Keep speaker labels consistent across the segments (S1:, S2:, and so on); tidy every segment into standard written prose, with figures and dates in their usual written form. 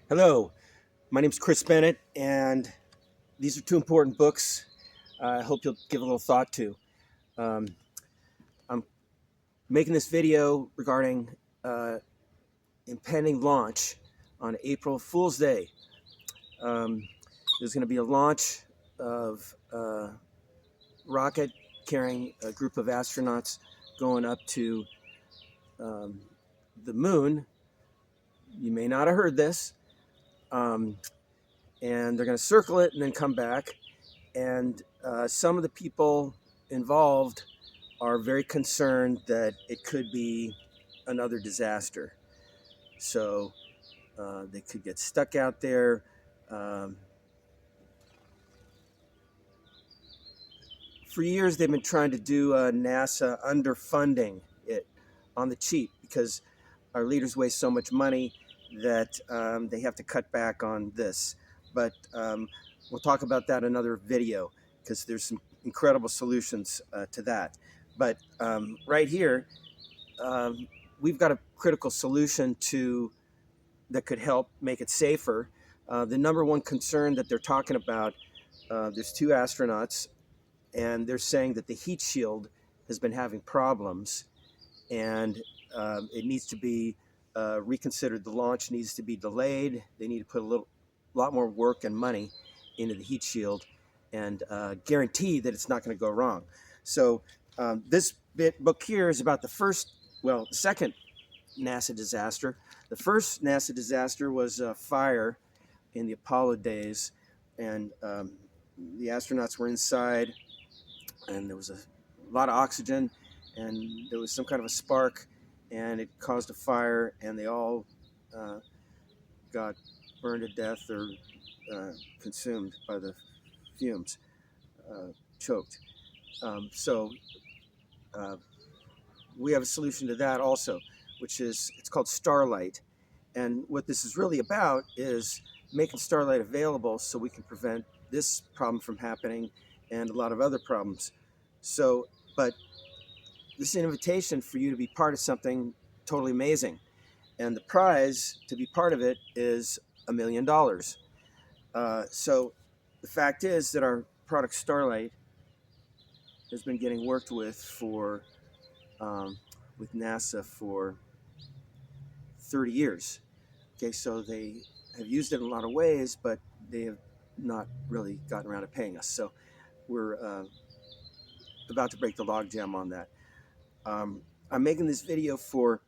S1: Hello, my name's Chris Bennett, and these are two important books I hope you'll give a little thought to. Um, I'm making this video regarding uh, impending launch on April Fool's Day. Um, there's going to be a launch of a rocket carrying a group of astronauts going up to um, the moon. You may not have heard this. Um, and they're going to circle it and then come back. And some of the people involved are very concerned that it could be another disaster. So they could get stuck out there. Um, for years, they've been trying to do NASA underfunding it on the cheap because our leaders waste so much money that they have to cut back on this. But we'll talk about that in another video because there's some incredible solutions to that. But right here, um, we've got a critical solution to that could help make it safer. The number one concern that they're talking about, there's two astronauts, and they're saying that the heat shield has been having problems, and it needs to be reconsidered. The launch needs to be delayed. They need to put lot more work and money into the heat shield, and guarantee that it's not going to go wrong. So this book here is about the second NASA disaster. The first NASA disaster was a fire in the Apollo days, and the astronauts were inside, and there was a lot of oxygen, and there was some kind of a spark, and it caused a fire, and they all got burned to death or consumed by the fumes, choked. So we have a solution to that also, which is it's called Starlight. And what this is really about is making Starlight available so we can prevent this problem from happening and a lot of other problems. So, but this is an invitation for you to be part of something totally amazing. And the prize to be part of it is $1 million. So the fact is that our product Starlight has been getting worked with NASA for 30 years. Okay, so they have used it in a lot of ways, but they have not really gotten around to paying us. So we're about to break the logjam on that. I'm making this video for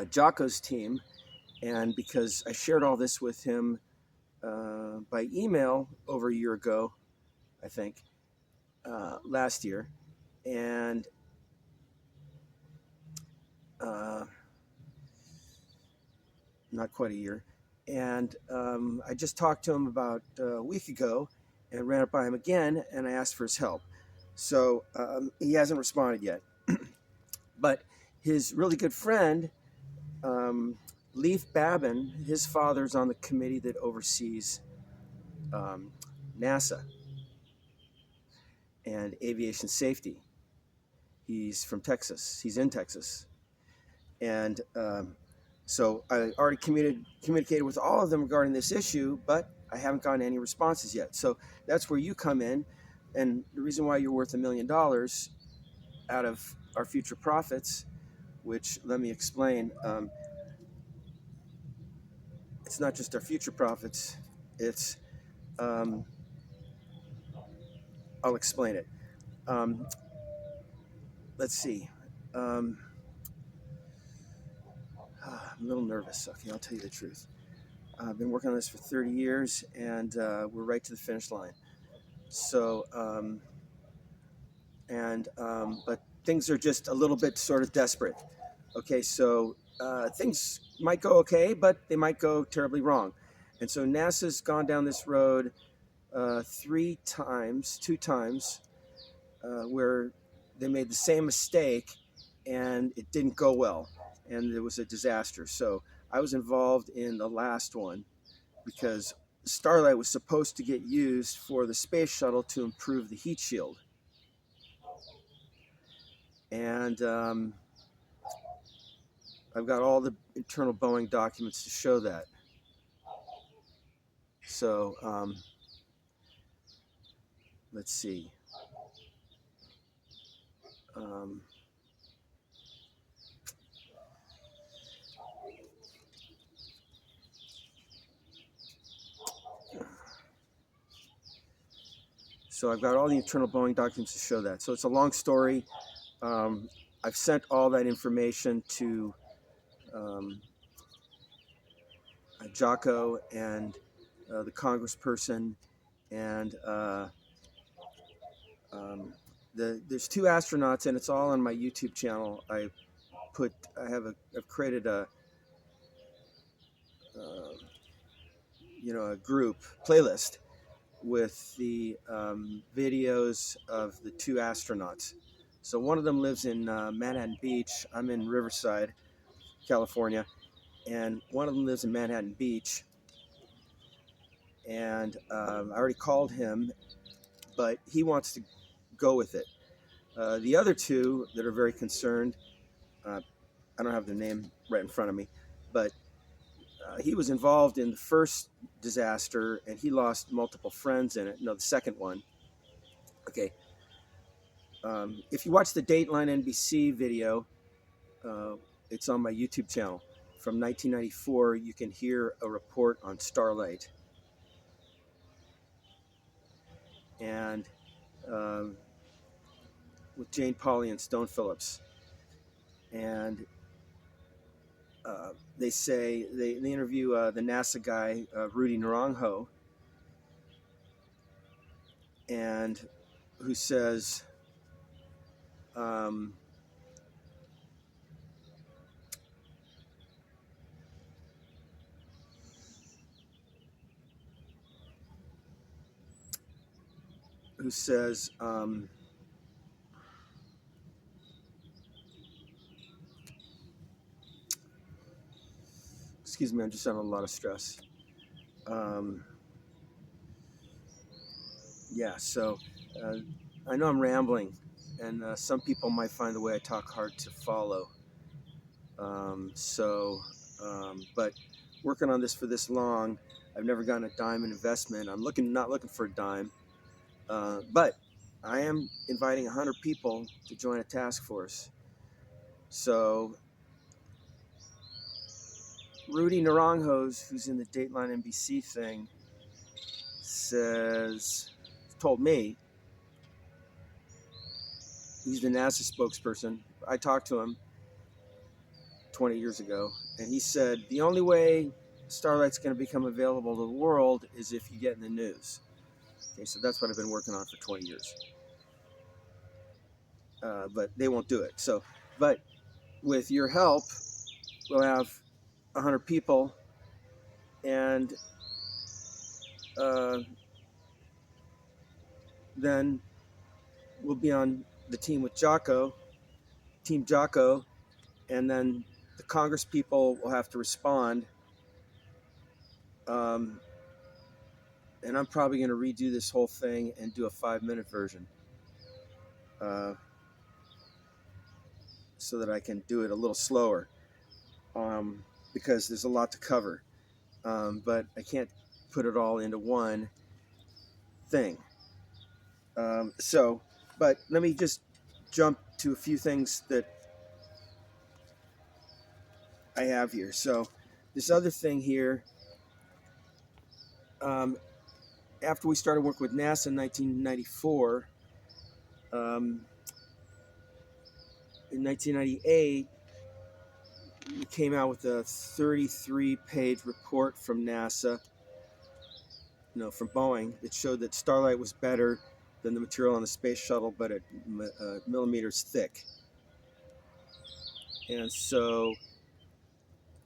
S1: Jocko's team, and because I shared all this with him by email over a year ago, I think, last year, and not quite a year. And I just talked to him about a week ago and ran it by him again, and I asked for his help. So he hasn't responded yet. But his really good friend, Leif Babin, his father's on the committee that oversees NASA and aviation safety. He's from Texas. He's in Texas. And so I already communicated with all of them regarding this issue, but I haven't gotten any responses yet. So that's where you come in. And the reason why you're worth $1 million out of our future profits, which let me explain, it's not just our future profits, it's, I'll explain it. Let's see. I'm a little nervous. Okay, I'll tell you the truth. I've been working on this for 30 years, and we're right to the finish line. So, but things are just a little bit sort of desperate. Okay, so things might go okay, but they might go terribly wrong. And so NASA's gone down this road two times, where they made the same mistake and it didn't go well, and it was a disaster. So I was involved in the last one because Starlight was supposed to get used for the space shuttle to improve the heat shield. And I've got all the internal Boeing documents to show that. So let's see. Um, so I've got all the internal Boeing documents to show that. So it's a long story. Um, I've sent all that information to Jocko and the congressperson, and there's two astronauts, and it's all on my YouTube channel. I've created uh, a group playlist with the videos of the two astronauts. So one of them lives in Manhattan Beach. I'm in Riverside, California, and one of them lives in Manhattan Beach. And I already called him, but he wants to go with it. The other two that are very concerned, I don't have their name right in front of me, but he was involved in the first disaster and he lost multiple friends in it. No, the second one. Okay. If you watch the Dateline NBC video, it's on my YouTube channel. From 1994, you can hear a report on Starlight. And with Jane Pauley and Stone Phillips. And they interview the NASA guy, Rudy Naranjo, and who says, excuse me, I'm just under a lot of stress. Yeah, so I know I'm rambling, and some people might find the way I talk hard to follow. But working on this for this long, I've never gotten a dime in investment. I'm not looking for a dime, but I am inviting 100 people to join a task force. So Rudy Naranjo, who's in the Dateline NBC thing, told me, he's the NASA spokesperson. I talked to him 20 years ago, and he said the only way Starlight's going to become available to the world is if you get in the news. Okay, so that's what I've been working on for 20 years. But they won't do it. So, but with your help, we'll have 100 people, and then we'll be on the team with Team Jocko, and then the Congress people will have to respond. And I'm probably going to redo this whole thing and do a 5-minute version, so that I can do it a little slower, because there's a lot to cover. But I can't put it all into one thing. But let me just jump to a few things that I have here. So this other thing here, after we started working with NASA in 1994, in 1998, we came out with a 33-page report from NASA, from Boeing, that showed that Starlight was better than the material on the space shuttle, but at millimeters thick. And so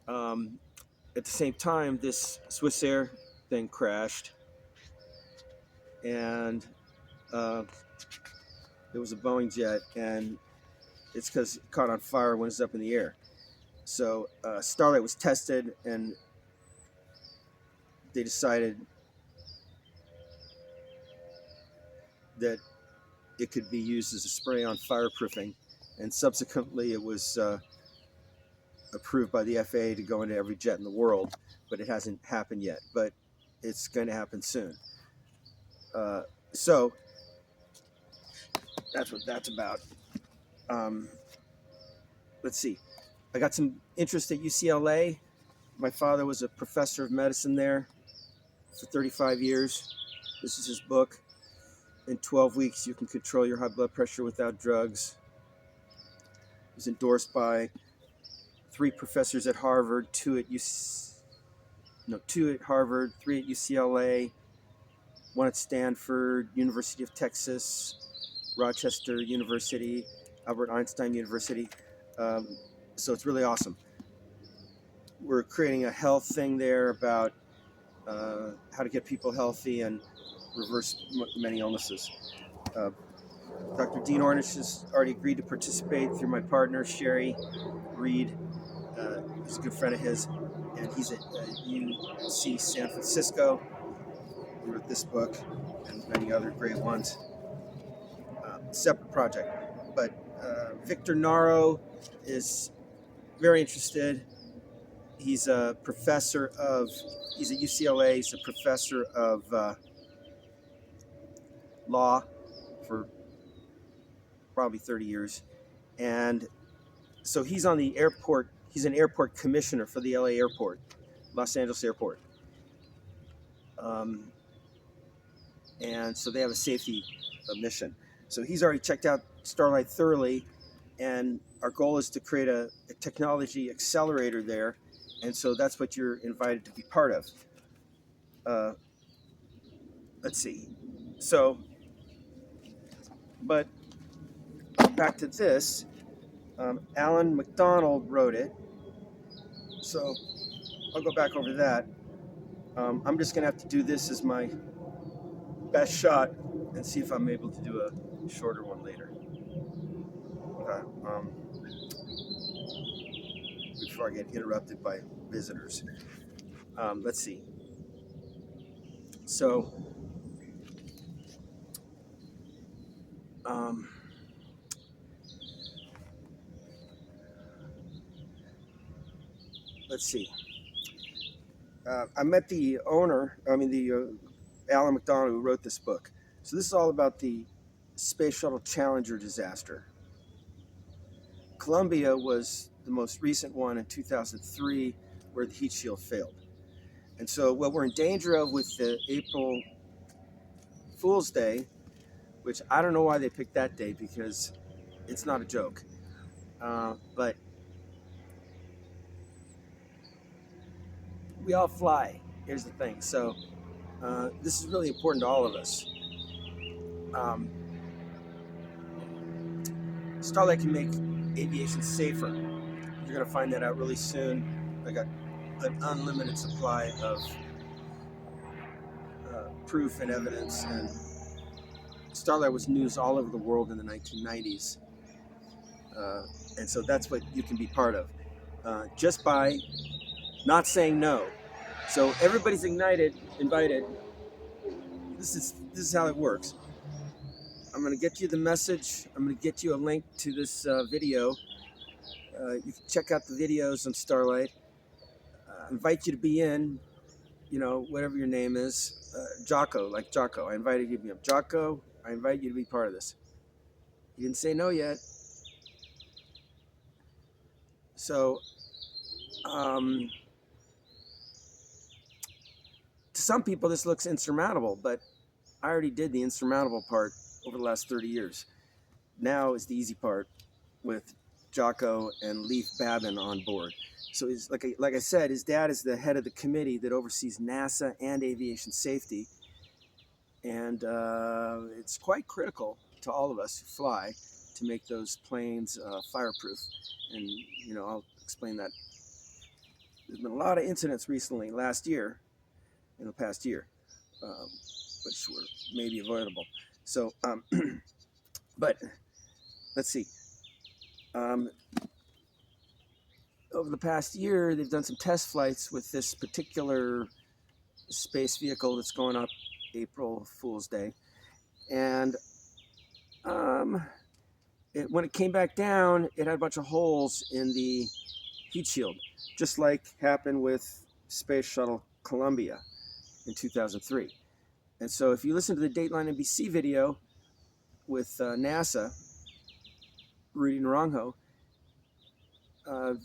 S1: at the same time, this Swissair thing crashed, and there was a Boeing jet, and it's because it caught on fire when it was up in the air. So Starlight was tested, and they decided that it could be used as a spray-on fireproofing, and subsequently it was approved by the FAA to go into every jet in the world, but it hasn't happened yet. But it's going to happen soon. So that's what that's about. Um, let's see. I got some interest at UCLA. My father was a professor of medicine there for 35 years. This is his book. In 12 weeks, you can control your high blood pressure without drugs. It was endorsed by 3 professors at Harvard, 2 at Harvard, 3 at UCLA, 1 at Stanford, University of Texas, Rochester University, Albert Einstein University. So it's really awesome. We're creating a health thing there about how to get people healthy and reverse many illnesses. Dr. Dean Ornish has already agreed to participate through my partner, Sherry Reed. He's a good friend of his, and he's at UC San Francisco. He wrote this book and many other great ones. Separate project. But Victor Naro is very interested. He's a professor he's at UCLA, he's a professor of law for probably 30 years. And so he's on the airport, he's an airport commissioner for the LA airport, Los Angeles airport. And so they have a safety mission. So he's already checked out Starlight thoroughly, and our goal is to create a technology accelerator there. And so that's what you're invited to be part of. Let's see. So, but back to this. Alan McDonald wrote it. So I'll go back over that. I'm just going to have to do this as my best shot and see if I'm able to do a shorter one later. Okay. Before I get interrupted by visitors. Let's see. So, let's see. I met the Alan McDonald, who wrote this book. So this is all about the Space Shuttle Challenger disaster. Columbia was the most recent one in 2003, where the heat shield failed. And so what we're in danger of with the April Fool's Day, which I don't know why they picked that day, because it's not a joke. But we all fly. Here's the thing. So this is really important to all of us. Starlight can make aviation safer. You're going to find that out really soon. I got an unlimited supply of proof and evidence, and Starlight was news all over the world in the 1990s. And so that's what you can be part of, just by not saying no. So everybody's invited. This is how it works. I'm going to get you the message. I'm going to get you a link to this video. You can check out the videos on Starlight. Invite you to be in, whatever your name is. Jocko, like Jocko. I invited you to be up. Jocko, I invite you to be part of this. You didn't say no yet. So, to some people this looks insurmountable, but I already did the insurmountable part over the last 30 years. Now is the easy part with Jocko and Leif Babin on board. So he's, like I said, his dad is the head of the committee that oversees NASA and aviation safety. And it's quite critical to all of us who fly to make those planes fireproof. And, I'll explain that. There's been a lot of incidents recently, in the past year, which were maybe avoidable. So, but let's see. Over the past year, they've done some test flights with this particular space vehicle that's going up April Fool's Day. And when it came back down, it had a bunch of holes in the heat shield, just like happened with Space Shuttle Columbia. in 2003. And so if you listen to the Dateline NBC video with NASA, Rudy Naranjo,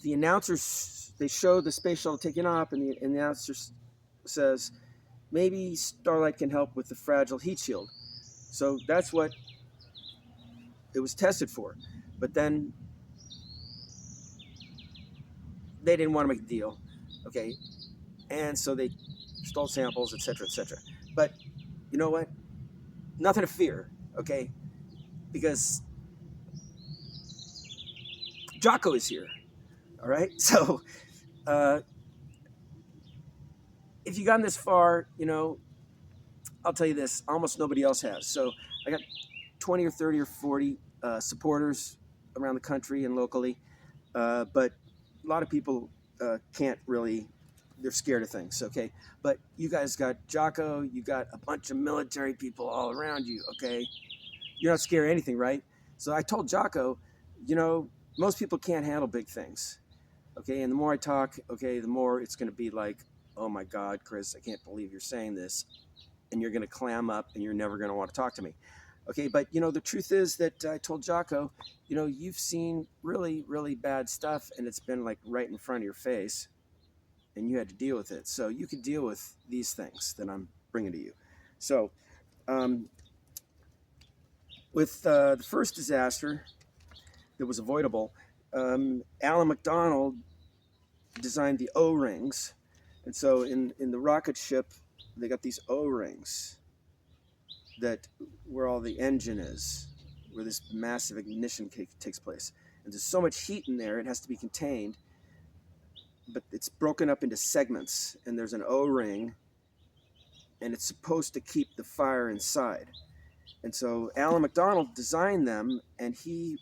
S1: the announcers, they show the space shuttle taking off, and the announcer says, maybe Starlight can help with the fragile heat shield. So that's what it was tested for. But then they didn't want to make a deal, okay? And so they stole samples, etc., etc. But you know what? Nothing to fear, okay? Because Jocko is here, all right? So if you've gotten this far, you know, I'll tell you this, almost nobody else has. So I got 20 or 30 or 40 supporters around the country and locally, but a lot of people can't really, they're scared of things, okay? But you guys got Jocko, you got a bunch of military people all around you, okay? You're not scared of anything, right? So I told Jocko, you know, most people can't handle big things, okay? And the more I talk, okay, the more it's going to be like, oh my God, Chris, I can't believe you're saying this. And you're going to clam up and you're never going to want to talk to me. Okay, but you know, the truth is that I told Jocko, you know, you've seen really, really bad stuff and it's been like right in front of your face and you had to deal with it. So you could deal with these things that I'm bringing to you. So with the first disaster that was avoidable, Alan McDonald designed the O-rings. And so in the rocket ship, they got these O-rings that where all the engine is, where this massive ignition takes place. And there's so much heat in there, it has to be contained, but it's broken up into segments, and there's an O-ring, and it's supposed to keep the fire inside. And so Alan McDonald designed them, and he,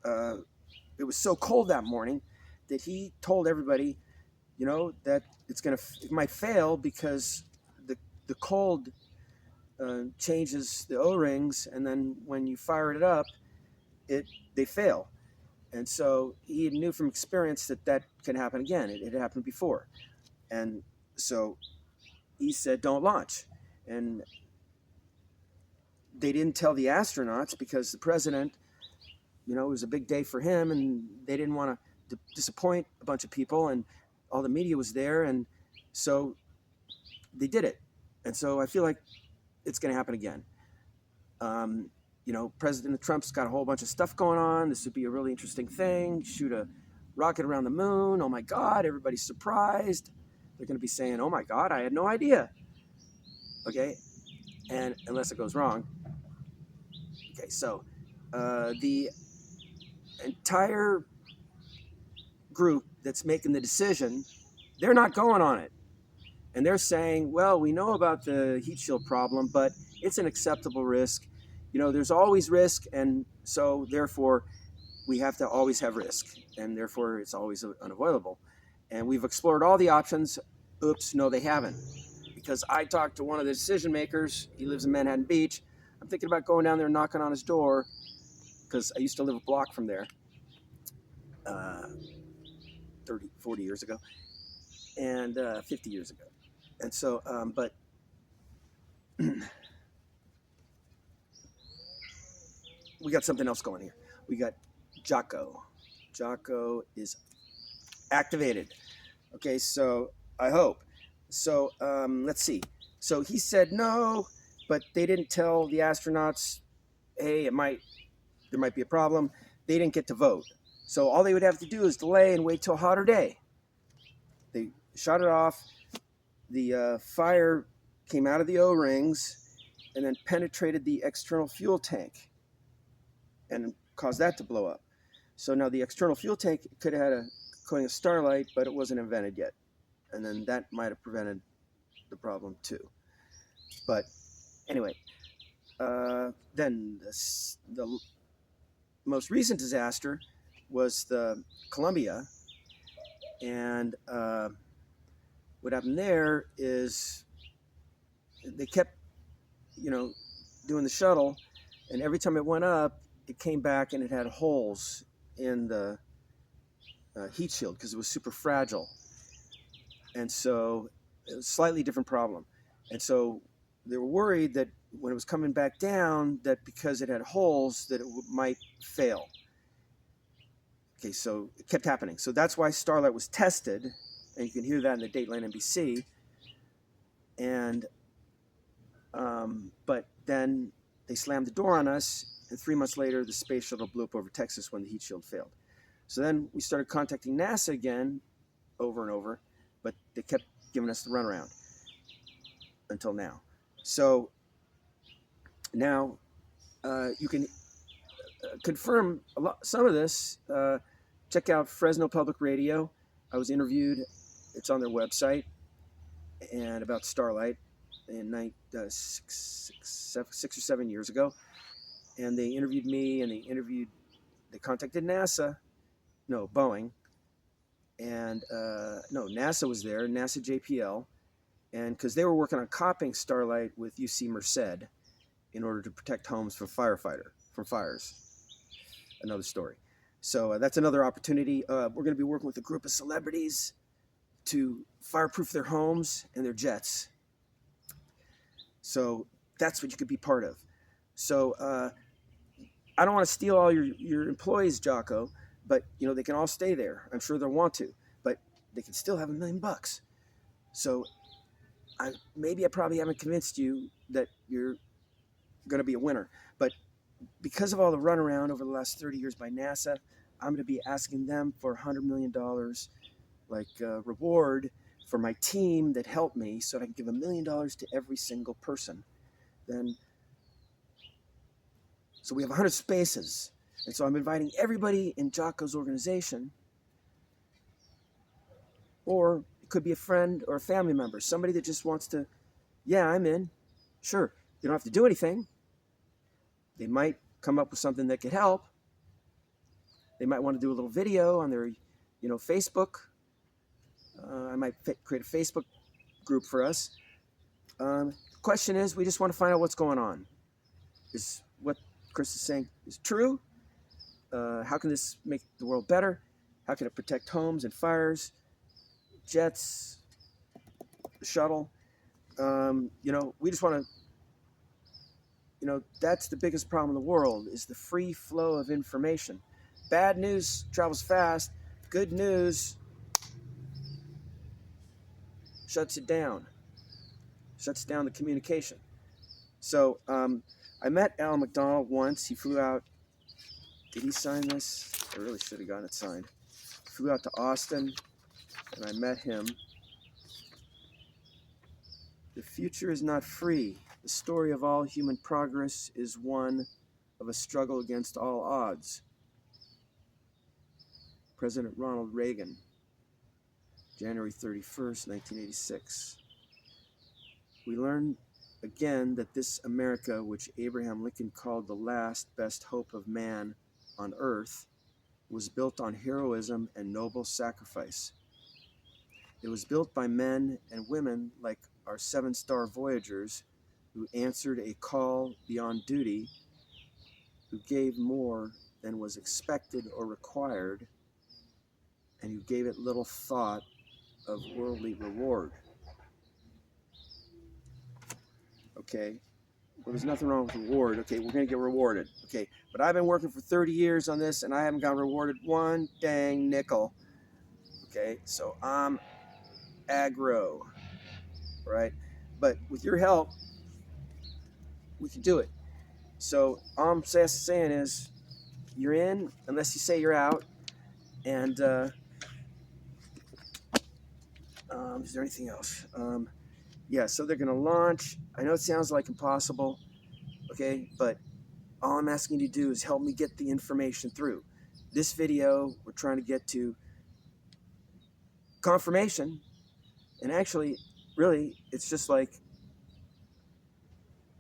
S1: it was so cold that morning that he told everybody, you know, that it might fail because the cold changes the O-rings, and then when you fire it up, they fail. And so he knew from experience that can happen again. It had happened before. And so he said, don't launch. And they didn't tell the astronauts because the president, you know, it was a big day for him, and they didn't want to disappoint a bunch of people, and all the media was there, and so they did it. And so I feel like it's going to happen again. You know, President Trump's got a whole bunch of stuff going on. This would be a really interesting thing. Shoot a rocket around the moon. Oh my God, everybody's surprised. They're going to be saying, oh my God, I had no idea. Okay, and unless it goes wrong. Okay, so the entire group that's making the decision, they're not going on it. And they're saying, well, we know about the heat shield problem, but it's an acceptable risk. You know, there's always risk, and so therefore we have to always have risk, and therefore it's always unavoidable. And we've explored all the options. Oops, no, they haven't. Because I talked to one of the decision makers. He lives in Manhattan Beach. I'm thinking about going down there and knocking on his door, because I used to live a block from there 30, 40 years ago, and 50 years ago. And so, but we got something else going here. We got Jocko. Jocko is activated. Okay, so I hope. So let's see. So he said no, but they didn't tell the astronauts, hey, there might be a problem. They didn't get to vote. So all they would have to do is delay and wait till a hotter day. They shot it off. The fire came out of the O-rings and then penetrated the external fuel tank and caused that to blow up. So now the external fuel tank could have had a coating of Starlight, but it wasn't invented yet. And then that might have prevented the problem too. But anyway, then the most recent disaster was the Columbia. And what happened there is they kept, you know, doing the shuttle, and every time it went up, it came back and it had holes in the heat shield because it was super fragile. And so It was a slightly different problem. And so they were worried that when it was coming back down, that because it had holes, that it might fail. Okay, so it kept happening. So that's why Starlight was tested, and you can hear that in the Dateline NBC. And but then they slammed the door on us, and 3 months later, the space shuttle blew up over Texas when the heat shield failed. So then we started contacting NASA again, over and over, but they kept giving us the runaround until now. So now you can confirm some of this. Check out Fresno Public Radio. I was interviewed. It's on their website, and about Starlight in 6 or 7 years ago. And they interviewed me, and they contacted NASA. No, Boeing. And no, NASA was there, NASA JPL. And because they were working on copying Starlight with UC Merced in order to protect homes from fires. Another story. So that's another opportunity. We're going to be working with a group of celebrities to fireproof their homes and their jets. So that's what you could be part of. So I don't want to steal all your employees, Jocko, but they can all stay there. I'm sure they'll want to, but they can still have $1 million. So I probably haven't convinced you that you're going to be a winner, but because of all the runaround over the last 30 years by NASA, I'm going to be asking them for $100 million, like reward for my team that helped me, so that I can give $1 million to every single person. So we have 100 spaces, and so I'm inviting everybody in Jocko's organization, or it could be a friend or a family member, somebody that just wants to, yeah, I'm in. Sure, you don't have to do anything. They might come up with something that could help. They might want to do a little video on their, Facebook. I might create a Facebook group for us. The question is, we just want to find out what's going on. Is what Chris is saying is true? How can this make the world better? How can it protect homes and fires, jets, the shuttle? We just want to, that's the biggest problem in the world, is the free flow of information. Bad news travels fast. Good news shuts it down. Shuts down the communication. So I met Alan McDonald once. He flew out. Did he sign this? I really should have gotten it signed. He flew out to Austin, and I met him. The future is not free. The story of all human progress is one of a struggle against all odds. President Ronald Reagan, January 31st, 1986. We learn again that this America, which Abraham Lincoln called the last best hope of man on earth, was built on heroism and noble sacrifice. It was built by men and women like our 7-star Voyagers, who answered a call beyond duty, who gave more than was expected or required, and who gave it little thought of worldly reward. Okay, well, there's nothing wrong with reward. Okay, we're going to get rewarded. Okay, but I've been working for 30 years on this, and I haven't got rewarded one dang nickel. Okay, so I'm aggro, right? But with your help, we can do it. So all I'm saying is, you're in unless you say you're out. And is there anything else? Yeah, so they're going to launch. I know it sounds like impossible, okay? But all I'm asking you to do is help me get the information through. This video, we're trying to get to confirmation. And actually, really, it's just like,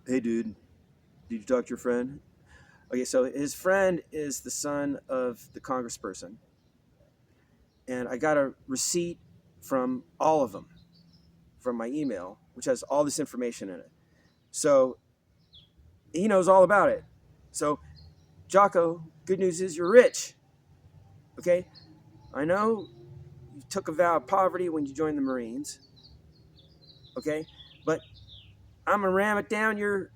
S1: hey, dude, did you talk to your friend? Okay, so his friend is the son of the congressperson. And I got a receipt from all of them, from my email, which has all this information in it. So he knows all about it. So, Jocko, good news is you're rich. Okay? I know you took a vow of poverty when you joined the Marines. okay? But I'm gonna ram it down your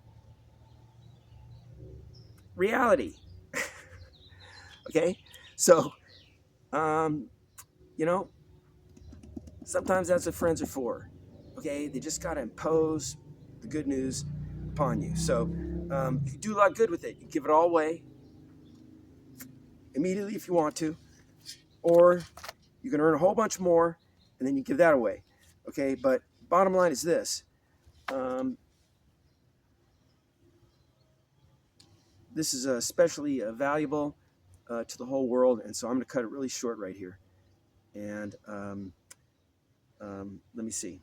S1: reality, okay? So, um, you know, sometimes that's what friends are for, okay? They just gotta impose the good news upon you. So, you can do a lot of good with it. You give it all away immediately if you want to, or you can earn a whole bunch more and then you give that away, okay? But bottom line is this. This is especially valuable to the whole world, and so I'm going to cut it really short right here. And let me see.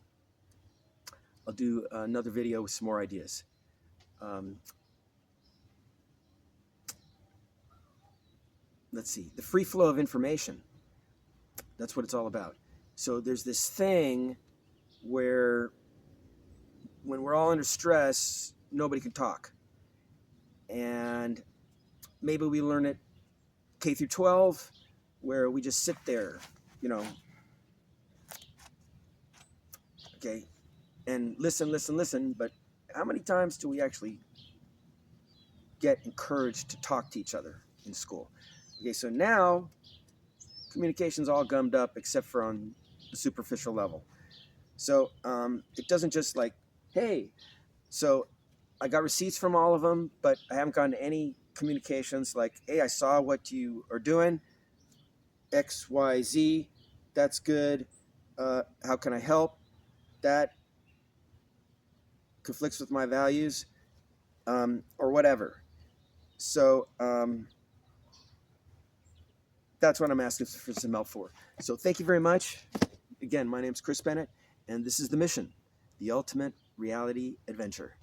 S1: I'll do another video with some more ideas. Let's see. The free flow of information. That's what it's all about. So there's this thing where when we're all under stress, nobody can talk. And maybe we learn it K through 12, where we just sit there, you know, okay, and listen. But how many times do we actually get encouraged to talk to each other in school? Okay, so now communication's all gummed up except for on the superficial level. So it doesn't just like, hey, so I got receipts from all of them, but I haven't gotten any communications like, hey, I saw what you are doing, X, Y, Z, that's good. How can I help? That conflicts with my values, or whatever. So that's what I'm asking for some help for. So thank you very much. Again, my name is Chris Bennett, and this is The Mission, the ultimate reality adventure.